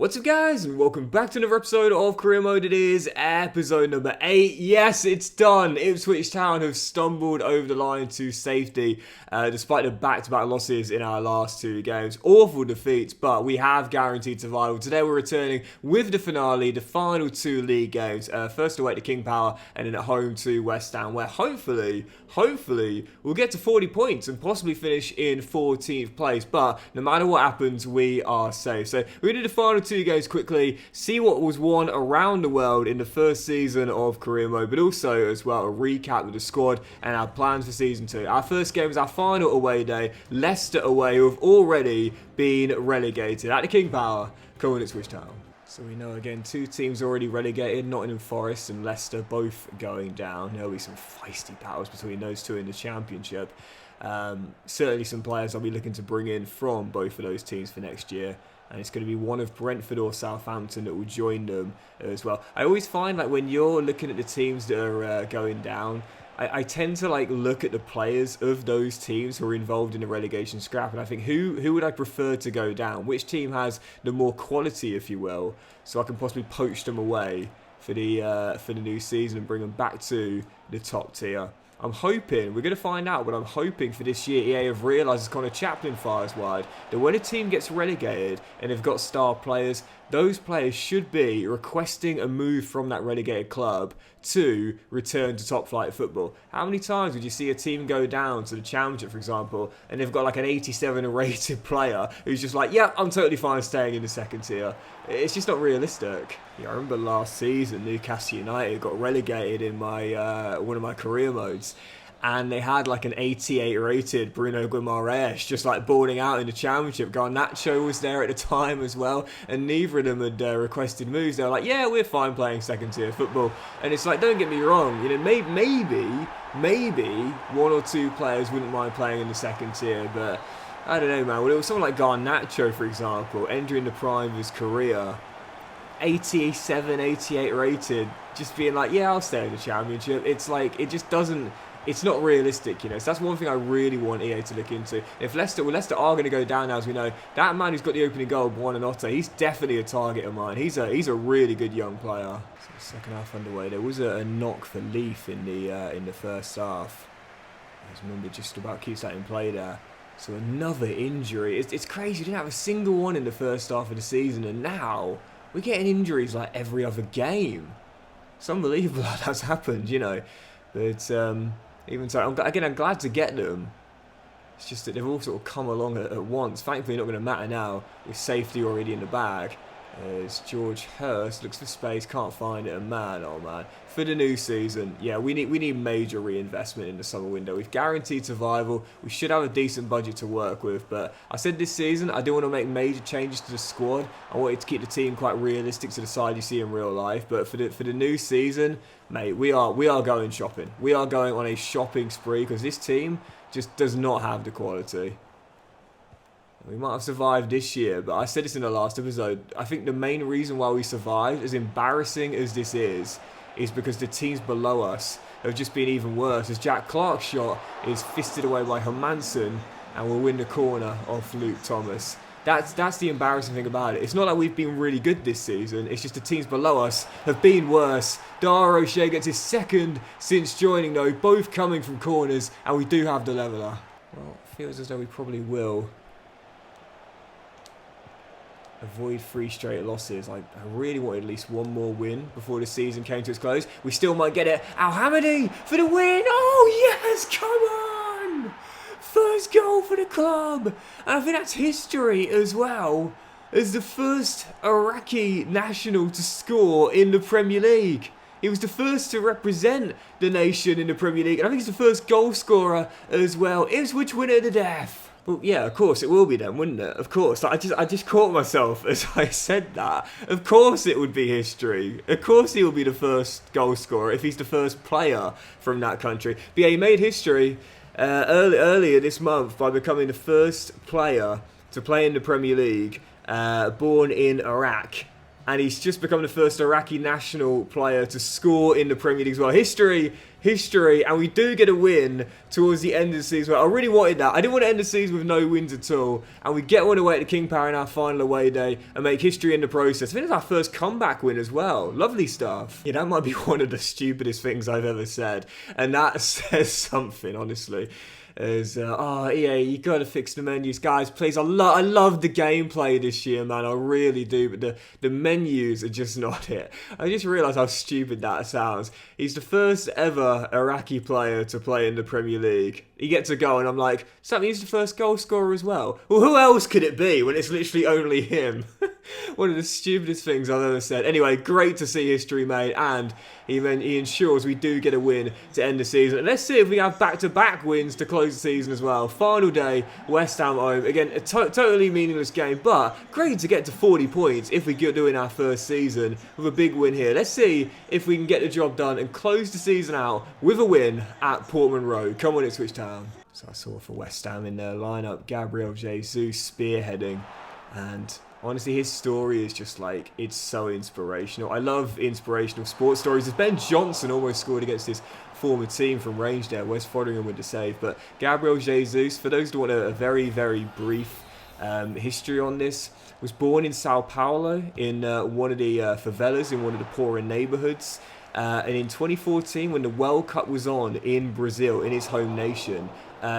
What's up guys, and welcome back to another episode of Career Mode. It is episode number 8. Yes, it's done. Ipswich Town have stumbled over the line to safety despite the back-to-back losses in our last 2 games. Awful defeats, but we have guaranteed survival. Today we're returning with the finale, the final 2 league games. First away to King Power and then at home to West Ham, where hopefully we'll get to 40 points and possibly finish in 14th place. But no matter what happens, we are safe. So we're going to do the final 2 games quickly, see what was won around the world in the first season of Career Mode, but also as well a recap of the squad and our plans for season 2. Our first game is our final away day, Leicester away, who have already been relegated at the King Power, coming at Ipswich Town. So we know again 2 teams already relegated, Nottingham Forest and Leicester both going down. There'll be some feisty battles between those 2 in the Championship. Certainly some players I'll be looking to bring in from both of those teams for next year. And it's going to be one of Brentford or Southampton that will join them as well. I always find like when you're looking at the teams that are going down, I tend to like look at the players of those teams who are involved in the relegation scrap, and I think who would I prefer to go down? Which team has the more quality, if you will, so I can possibly poach them away for the new season and bring them back to the top tier. I'm hoping, we're going to find out, but I'm hoping for this year EA have realised, as Connor Chaplin fires wide, that when a team gets relegated and they've got star players, those players should be requesting a move from that relegated club to return to top flight football. How many times would you see a team go down to the Championship, for example, and they've got like an 87 rated player who's just like, yeah, I'm totally fine staying in the second tier. It's just not realistic. Yeah, I remember last season Newcastle United got relegated in my one of my career modes, and they had like an 88 rated Bruno Guimaraes just like balling out in the Championship. Garnacho was there at the time as well, and neither of them had requested moves. They were like, yeah, we're fine playing second tier football. And it's like, don't get me wrong, you know, maybe 1 or 2 players wouldn't mind playing in the second tier, but I don't know, man. When it was someone like Garnacho, for example, entering the prime of his career, 87, 88 rated, just being like, yeah, I'll stay in the Championship. It's like, it just doesn't, it's not realistic, you know. So that's one thing I really want EA to look into. If Leicester are going to go down now, as we know, that man who's got the opening goal, Buonanotte, he's definitely a target of mine. He's a really good young player. So second half underway. There was a knock for Leaf in the first half. I just remember just about keeps that in play there. So another injury. It's crazy. We didn't have a single one in the first half of the season, and now we're getting injuries like every other game. It's unbelievable how that's happened, you know. But even so, I'm glad to get them. It's just that they've all sort of come along at once. Thankfully, not going to matter now with safety already in the bag. As George Hurst looks for space, can't find it, and man, oh man. For the new season, yeah, we need major reinvestment in the summer window. We've guaranteed survival. We should have a decent budget to work with, but I said this season I do want to make major changes to the squad. I wanted to keep the team quite realistic to the side you see in real life, but for the new season, mate, we are going shopping. We are going on a shopping spree because this team just does not have the quality. We might have survived this year, but I said this in the last episode. I think the main reason why we survived, as embarrassing as this is because the teams below us have just been even worse. As Jack Clark's shot is fisted away by Hermansen and will win the corner off Luke Thomas. That's the embarrassing thing about it. It's not like we've been really good this season. It's just the teams below us have been worse. Dara O'Shea gets his second since joining, though, both coming from corners, and we do have the leveller. Well, it feels as though we probably will avoid 3 straight losses. I really wanted at least one more win before the season came to its close. We still might get it. Al-Hamadi for the win. Oh, yes, come on. First goal for the club. And I think that's history as well, as the first Iraqi national to score in the Premier League. He was the first to represent the nation in the Premier League. And I think he's the first goal scorer as well. Ipswich winner to death. Well, yeah, of course it will be then, wouldn't it? Of course. I just caught myself as I said that. Of course it would be history. Of course he will be the first goal scorer if he's the first player from that country. But yeah, he made history earlier this month by becoming the first player to play in the Premier League born in Iraq. and he's just become the first Iraqi national player to score in the Premier League as well. History, and we do get a win towards the end of the season. I really wanted that. I didn't want to end the season with no wins at all, and we get one away at the King Power in our final away day and make history in the process. I think it's our first comeback win as well. Lovely stuff. Yeah, that might be one of the stupidest things I've ever said, and that says something, honestly. Is EA, you gotta fix the menus, guys, please. I love the gameplay this year, man. I really do, but the menus are just not it. I just realised how stupid that sounds. He's the first ever Iraqi player to play in the Premier League. He gets a goal, and I'm like, something. He's the first goal scorer as well. Well, who else could it be when it's literally only him? One of the stupidest things I've ever said. Anyway, great to see history made, and he ensures we do get a win to end the season. And let's see if we have back-to-back wins to close the season as well. Final day, West Ham home. Again, a totally meaningless game, but great to get to 40 points if we do in our first season with a big win here. Let's see if we can get the job done and close the season out with a win at Portman Road. Come on, Ipswich Town. So I saw for West Ham in their lineup, Gabriel Jesus spearheading, and honestly, his story is just like, it's so inspirational. I love inspirational sports stories. As Ben Johnson almost scored against his former team from range there, West Foderingham with the save. But Gabriel Jesus, for those who want a very, very brief history on this, was born in Sao Paulo in one of the favelas in one of the poorer neighborhoods. And in 2014, when the World Cup was on in Brazil, in his home nation,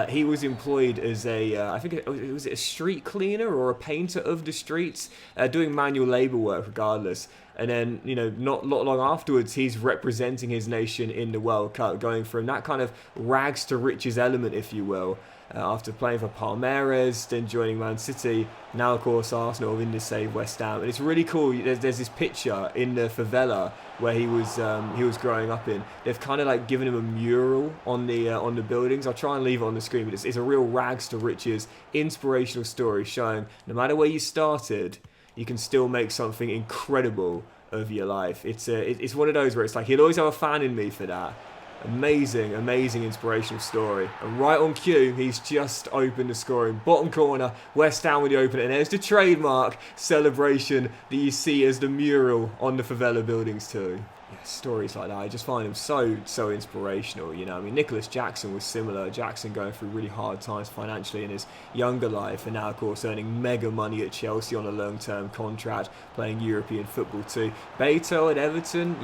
he was employed as I think it was a street cleaner or a painter of the streets, doing manual labour work regardless. And then, not long afterwards, he's representing his nation in the World Cup, going from that kind of rags to riches element, if you will. After playing for Palmeiras, then joining Man City, now of course Arsenal in this save West Ham, and it's really cool. There's this picture in the favela where he was growing up in. They've kind of like given him a mural on the buildings. I'll try and leave it on the screen, but it's a real rags to riches inspirational story showing no matter where you started, you can still make something incredible of your life. It's one of those where it's like he'll always have a fan in me for that. Amazing, amazing inspirational story. And right on cue, he's just opened the scoring. Bottom corner, West Ham with the opener. And there's the trademark celebration that you see as the mural on the favela buildings too. Yeah, stories like that, I just find them so inspirational. I mean, Nicholas Jackson was similar. Jackson going through really hard times financially in his younger life, and now of course earning mega money at Chelsea on a long-term contract, playing European football too. Beto at Everton,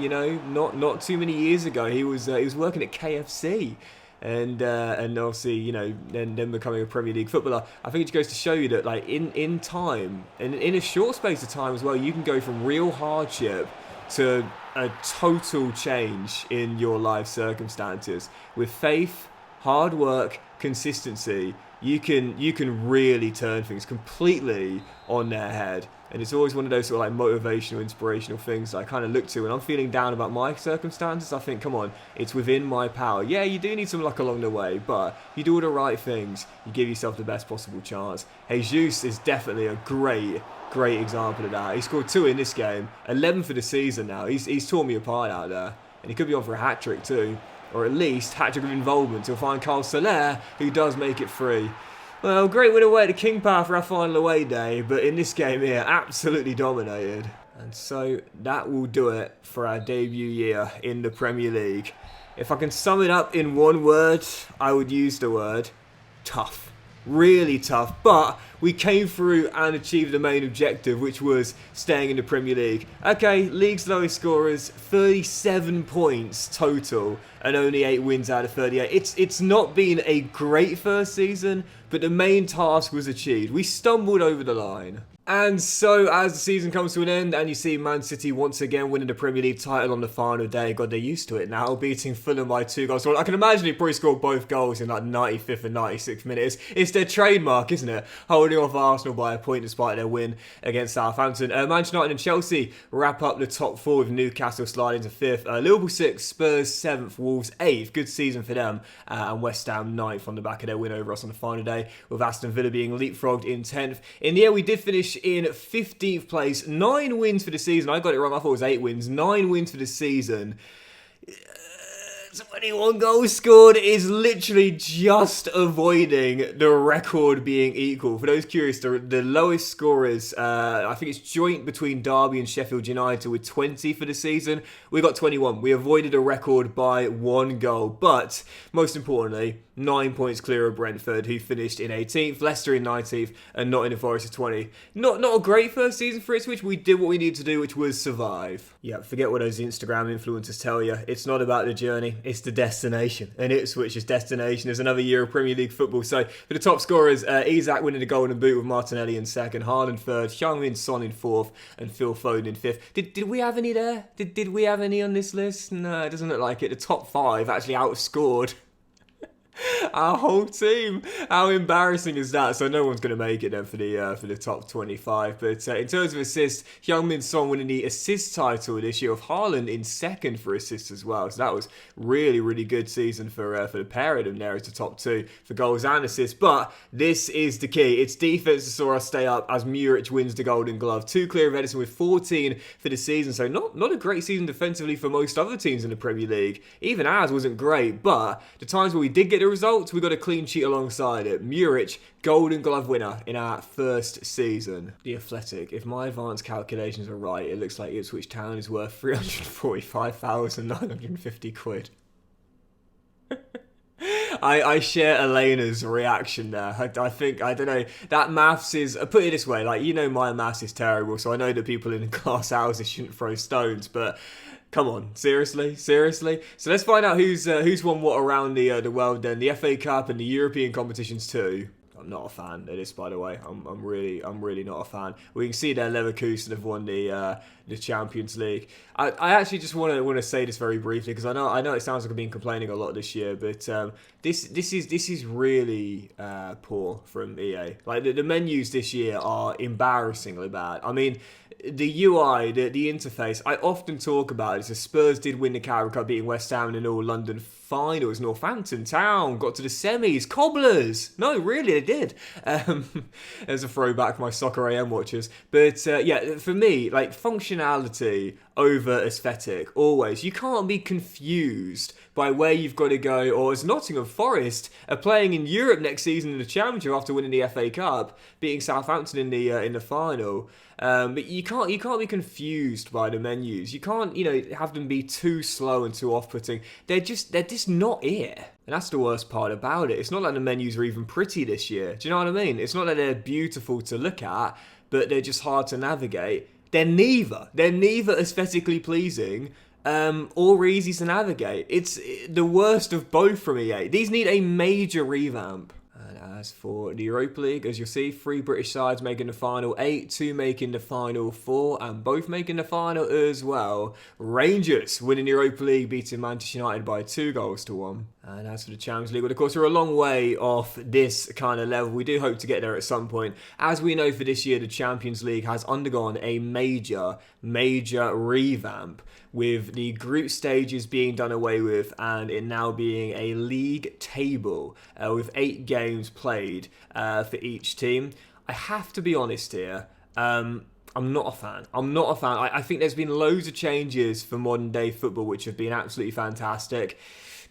not too many years ago, he was working at KFC. And obviously, then becoming a Premier League footballer. I think it goes to show you that, like, in time, and in a short space of time as well, you can go from real hardship to a total change in your life circumstances. With faith, hard work, consistency, you can really turn things completely on their head. And it's always one of those sort of like motivational, inspirational things that I kind of look to when I'm feeling down about my circumstances. I think, come on, it's within my power. Yeah, you do need some luck along the way, but you do all the right things, you give yourself the best possible chance. Jesus is definitely a great example of that. He scored 2 in this game, 11 for the season now. He's torn me apart out there, and he could be on for a hat-trick too, or at least hat-trick of involvement. He'll find Carl Soler, who does make it free. Well, great win away to King Power for our final away day, but in this game here, absolutely dominated. And so that will do it for our debut year in the Premier League. If I can sum it up in one word, I would use the word tough. Really tough, but we came through and achieved the main objective, which was staying in the Premier League. Okay, league's lowest scorers, 37 points total, and only 8 wins out of 38. It's not been a great first season, but the main task was achieved. We stumbled over the line. And so, as the season comes to an end, and you see Man City once again winning the Premier League title on the final day, God, they're used to it now, beating Fulham by 2 goals. So I can imagine he probably scored both goals in like 95th and 96th minutes. It's their trademark, isn't it? Holding off Arsenal by a point despite their win against Southampton. Manchester United and Chelsea wrap up the top 4 with Newcastle sliding to 5th. Liverpool 6th, Spurs 7th, Wolves 8th. Good season for them. And West Ham 9th on the back of their win over us on the final day, with Aston Villa being leapfrogged in 10th. In the end, we did finish in 15th place, 9 wins for the season. I got it wrong, I thought it was 8 wins, 9 wins for the season. It's 21 goals scored is literally just avoiding the record being equal. For those curious, the lowest scorers, I think it's joint between Derby and Sheffield United with 20 for the season. We got 21. We avoided a record by 1 goal. But most importantly, 9 points clear of Brentford, who finished in 18th, Leicester in 19th, and Nottingham Forest at 20. Not a great first season for Ipswich. We did what we needed to do, which was survive. Yeah, forget what those Instagram influencers tell you. It's not about the journey, it's the destination. And Ipswich's destination is another year of Premier League football. So for the top scorers, Isak winning the Golden Boot with Martinelli in second, Haaland third, Heung-min Son in fourth, and Phil Foden in fifth. Did we have any there? Did we have any on this list? No, it doesn't look like it. The top 5 actually outscored our whole team. How embarrassing is that? So no one's going to make it then for the top 25. But in terms of assists, Heung-min Son winning the assist title this year, of Haaland in second for assists as well. So that was really, really good season for the pair of them there as the top 2 for goals and assists. But this is the key. It's defense that saw us stay up as Muric wins the Golden Glove. 2 clear of Edison with 14 for the season. So not a great season defensively for most other teams in the Premier League. Even ours wasn't great, but the times where we did get the results, we got a clean sheet alongside it. Muric, Golden Glove winner in our first season. The Athletic, if my advanced calculations are right, it looks like Ipswich Town is worth 345,950 quid. I share Elena's reaction there. I don't know, that maths is, put it this way, like, you know my maths is terrible, so I know that people in glass houses shouldn't throw stones, but come on, seriously? So let's find out who's won what around the world then. The FA Cup and the European competitions too. I'm not a fan of this, by the way. I'm really not a fan. We can see there Leverkusen have won the Champions League. I actually just want to say this very briefly, because I know it sounds like I've been complaining a lot this year, but this is really poor from EA. Like the menus this year are embarrassingly bad. I mean, the UI, the interface, I often talk about it. So Spurs did win the Carabao Cup, beating West Ham in all London finals. Northampton Town got to the semis. Cobblers! No, really, they did. There's a throwback for my Soccer AM watchers. But yeah, for me, like functionality over aesthetic, always. You can't be confused by where you've got to go, or as Nottingham Forest are playing in Europe next season in the Championship after winning the FA Cup, beating Southampton in the final. But you can't be confused by the menus. You can't, have them be too slow and too off-putting. They're just not it. And that's the worst part about it. It's not like the menus are even pretty this year. Do you know what I mean? It's not that they're beautiful to look at, but they're just hard to navigate. They're neither aesthetically pleasing or easy to navigate. It's the worst of both from EA. These need a major revamp. As for the Europa League, as you'll see, 3 British sides making the final 8, 2 making the final 4, and both making the final as well. Rangers winning the Europa League, beating Manchester United by 2-1. And as for the Champions League, well, of course, we're a long way off this kind of level. We do hope to get there at some point. As we know, for this year, the Champions League has undergone a major revamp, with the group stages being done away with and it now being a league table with 8 games played for each team. I have to be honest here. I'm not a fan. I think there's been loads of changes for modern day football which have been absolutely fantastic.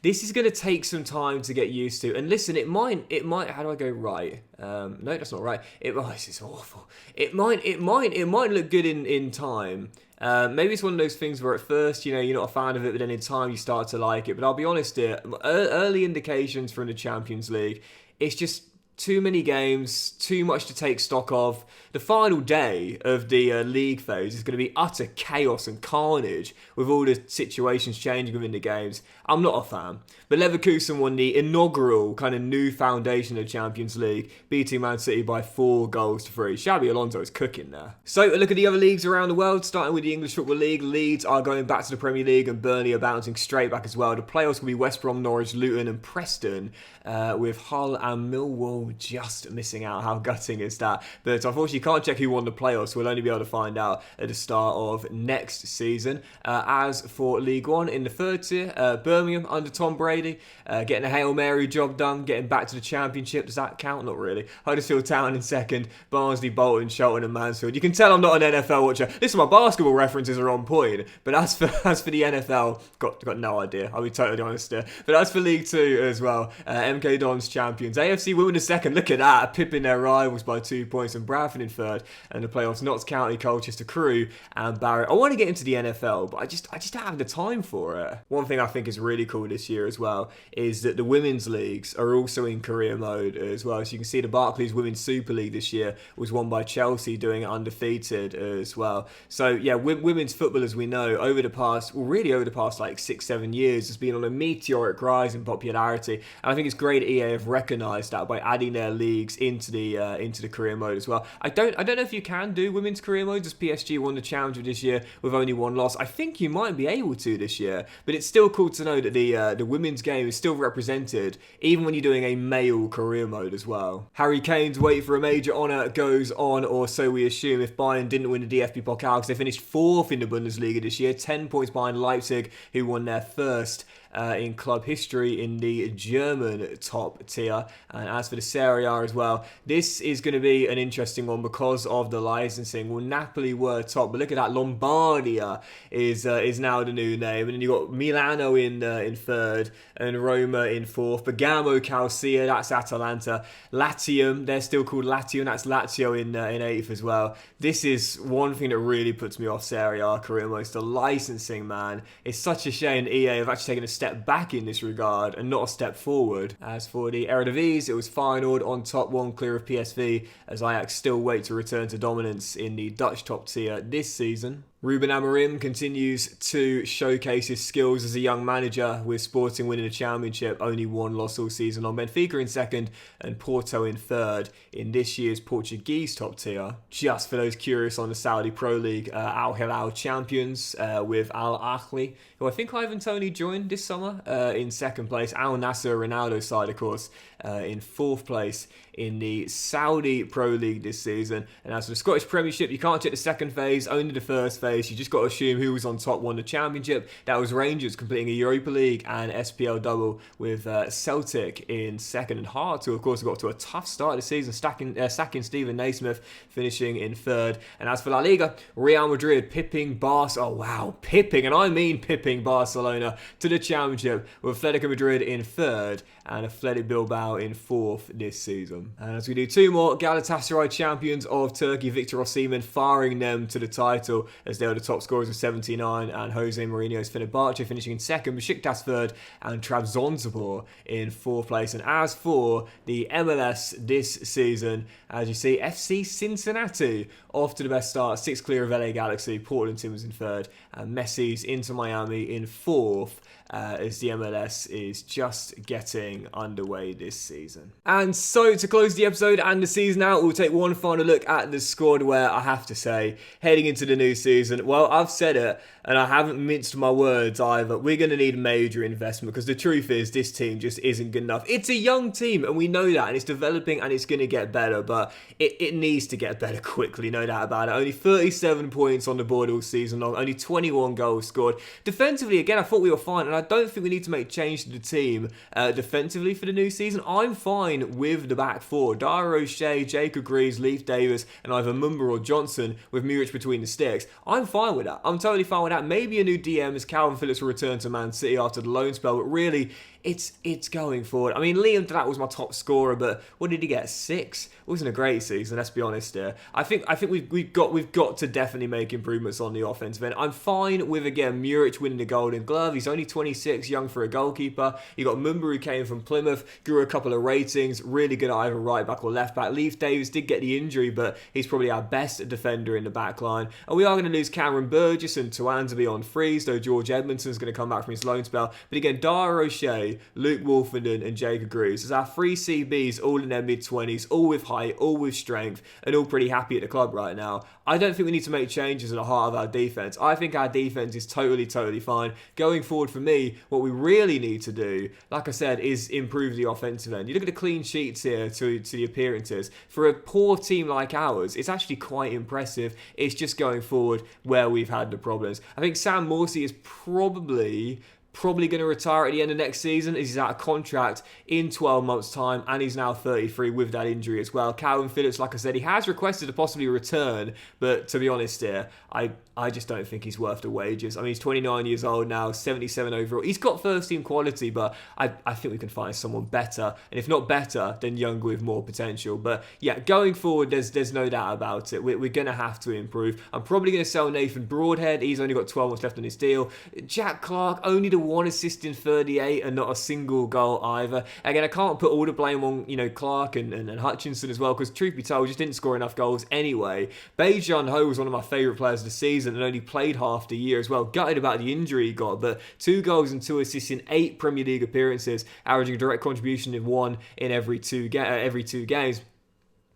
This is going to take some time to get used to. And listen, it might. How do I go right? No, that's not right. This is awful. It might look good in time. Maybe it's one of those things where at first, you're not a fan of it, but then in time you start to like it. But I'll be honest here, early indications from the Champions League, it's just too many games, too much to take stock of. The final day of the league phase is going to be utter chaos and carnage with all the situations changing within the games. I'm not a fan. But Leverkusen won the inaugural kind of new foundation of the Champions League, beating Man City by 4-3. Xabi Alonso is cooking there. So a look at the other leagues around the world, starting with the English Football League. Leeds are going back to the Premier League and Burnley are bouncing straight back as well. The playoffs will be West Brom, Norwich, Luton and Preston, with Hull and Millwall Liverpool just missing out. How gutting is that? But unfortunately, you can't check who won the playoffs. We'll only be able to find out at the start of next season. As for League One, in the third tier, Birmingham under Tom Brady, getting a Hail Mary job done, getting back to the Championship. Does that count? Not really. Huddersfield Town in second, Barnsley, Bolton, Shelton and Mansfield. You can tell I'm not an NFL watcher. Listen, my basketball references are on point, but as for the NFL, got no idea. I'll be totally honest there. But as for League Two as well, MK Dons champions, AFC Women in second. Look at that, pipping their rivals by 2 points, and Bradford in third. And the playoffs, Notts County, Colchester, Crewe, and Barrett. I want to get into the NFL, but I just don't have the time for it. One thing I think is really cool this year as well is that the women's leagues are also in career mode as well. So you can see the Barclays Women's Super League this year was won by Chelsea, doing it undefeated as well. So yeah, women's football, as we know, over the past like 6-7 years, has been on a meteoric rise in popularity. And I think it's great EA have recognised that by adding their leagues into the career mode as well. I don't know if you can do women's career modes, as PSG won the championship this year with only one loss. I think you might be able to this year, but it's still cool to know that the women's game is still represented, even when you're doing a male career mode as well. Harry Kane's wait for a major honour goes on, or so we assume, if Bayern didn't win the DFB Pokal, because they finished 4th in the Bundesliga this year, 10 points behind Leipzig, who won their first in club history in the German top tier. And as for the Serie A as well, this is going to be an interesting one because of the licensing. Well, Napoli were top, but look at that, Lombardia is now the new name. And then you got Milano in third, and Roma in fourth. Bergamo, Calcia, that's Atalanta. Latium, they're still called Latium, that's Lazio in eighth as well. This is one thing that really puts me off Serie A career modes, the licensing, man. It's such a shame EA have actually taken a step back in this regard and not a step forward. As for the Eredivisie, it was finalled on top, one clear of PSV, as Ajax still wait to return to dominance in the Dutch top tier this season. Ruben Amorim continues to showcase his skills as a young manager, with Sporting winning the championship, only one loss all season on. Benfica in second and Porto in third in this year's Portuguese top tier. Just for those curious on the Saudi Pro League, Al Hilal champions with Al Ahly, who I think Ivan Toney joined this summer, in second place. Al Nassr, Ronaldo's side, of course, in fourth place in the Saudi Pro League this season. And as for the Scottish Premiership, you can't check the second phase, only the first phase. You just got to assume who was on top won the championship. That was Rangers completing a Europa League and SPL double, with Celtic in second, and Hearts, who of course got to a tough start of the season, sacking Stephen Naismith, finishing in third. And as for La Liga, Real Madrid pipping and I mean pipping Barcelona to the championship, with Atletico Madrid in third and Athletic Bilbao in fourth this season. And as we do two more, Galatasaray champions of Turkey, Victor Osimhen firing them to the title, as they were the top scorers with 79, and Jose Mourinho's Fenerbahce finishing in second, Besiktas third, and Trabzonspor in fourth place. And as for the MLS this season, as you see, FC Cincinnati off to the best start, 6 clear of LA Galaxy, Portland Timbers in third, and Messi's Inter Miami in fourth, as the MLS is just getting underway this season. And so to close the episode and the season out, we'll take one final look at the squad, where I have to say, heading into the new season, well, I've said it, and I haven't minced my words either. We're going to need major investment, because the truth is this team just isn't good enough. It's a young team, and we know that, and it's developing, and it's going to get better, but it needs to get better quickly, no doubt about it. Only 37 points on the board all season long, only 21 goals scored. Defensively, again, I thought we were fine, and I don't think we need to make change to the team defensively for the new season. I'm fine with the back four. Dara O'Shea, Jacob Greaves, Leif Davis, and either Mumba or Johnson, with Muric between the sticks. I'm fine with that. I'm totally fine with that. Maybe a new DM, as Calvin Phillips will return to Man City after the loan spell, but really, it's going forward. I mean, Liam Delatt was my top scorer, but what did he get? 6? It wasn't a great season, let's be honest here. I think we've got to definitely make improvements on the offensive end. I'm fine with, again, Muric winning the Golden Glove. He's only 26, young for a goalkeeper. You got Mumba, who came from Plymouth, grew a couple of ratings, really good at either right back or left back. Leif Davis did get the injury, but he's probably our best defender in the back line. And we are going to lose Cameron Burgess and Tuanzebe on freeze, though George Edmondson's going to come back from his loan spell. But again, Dara O'Shea Gray, Luke Wolfenden, and Jacob Greaves. There's our 3 CBs, all in their mid-20s, all with height, all with strength, and all pretty happy at the club right now. I don't think we need to make changes at the heart of our defence. I think our defence is totally fine. Going forward for me, what we really need to do, like I said, is improve the offensive end. You look at the clean sheets here to the appearances. For a poor team like ours, it's actually quite impressive. It's just going forward where we've had the problems. I think Sam Morsey is probably going to retire at the end of next season as he's out of contract in 12 months' time, and he's now 33 with that injury as well. Calvin Phillips, like I said, he has requested to possibly return, but to be honest here, I just don't think he's worth the wages. I mean, he's 29 years old now, 77 overall. He's got first-team quality, but I think we can find someone better, and if not better, then younger with more potential. But yeah, going forward, there's no doubt about it. We're going to have to improve. I'm probably going to sell Nathan Broadhead. He's only got 12 months left on his deal. Jack Clark, only the 1 assist in 38 and not a single goal either. Again, I can't put all the blame on Clark and Hutchinson as well, because truth be told, just didn't score enough goals anyway. Beijun Ho was one of my favourite players of the season and only played half the year as well. Gutted about the injury he got, but 2 goals and 2 assists in 8 Premier League appearances, averaging a direct contribution in 1 in every 2 games.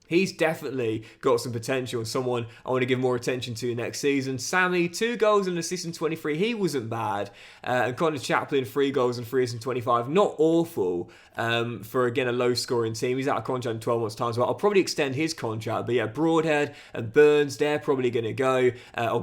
He's definitely got some potential and someone I want to give more attention to next season. Sammy, 2 goals and an assist in 23. He wasn't bad. And Connor Chaplin, 3 goals and 3 assists in 25. Not awful for, again, a low-scoring team. He's out of contract in 12 months' time as well. I'll probably extend his contract. But yeah, Broadhead and Burns, they're probably going to go.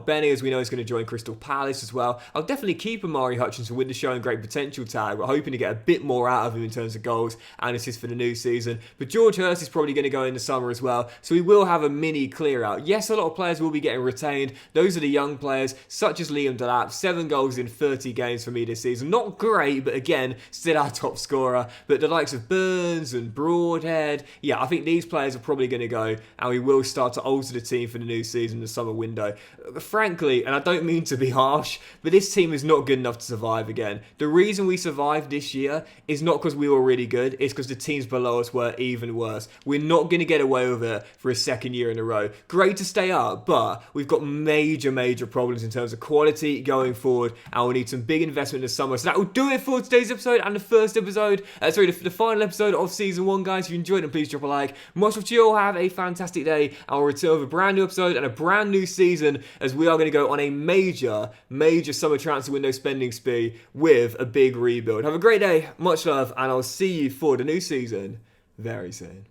Benny, as we know, is going to join Crystal Palace as well. I'll definitely keep Amari Hutchinson with the showing great potential tag. We're hoping to get a bit more out of him in terms of goals and assists for the new season. But George Hurst is probably going to go in the summer as well. So we will have a mini clear out. Yes, a lot of players will be getting retained. Those are the young players, such as Liam Delap, 7 goals in 30 games for me this season. Not great, but again, still our top scorer. But the likes of Burns and Broadhead, yeah, I think these players are probably going to go, and we will start to alter the team for the new season, the summer window. Frankly, and I don't mean to be harsh, but this team is not good enough to survive again. The reason we survived this year is not because we were really good, it's because the teams below us were even worse. We're not going to get away with it for a second year in a row. Great to stay up, but we've got major problems in terms of quality going forward, and we'll need some big investment this summer. So that will do it for today's episode and the first episode, the final episode of Season 1, guys. If you enjoyed it, please drop a like. Much love to you all. Have a fantastic day, and we'll return with a brand new episode and a brand new season, as we are going to go on a major summer transfer window spending spree with a big rebuild. Have a great day, much love, and I'll see you for the new season very soon.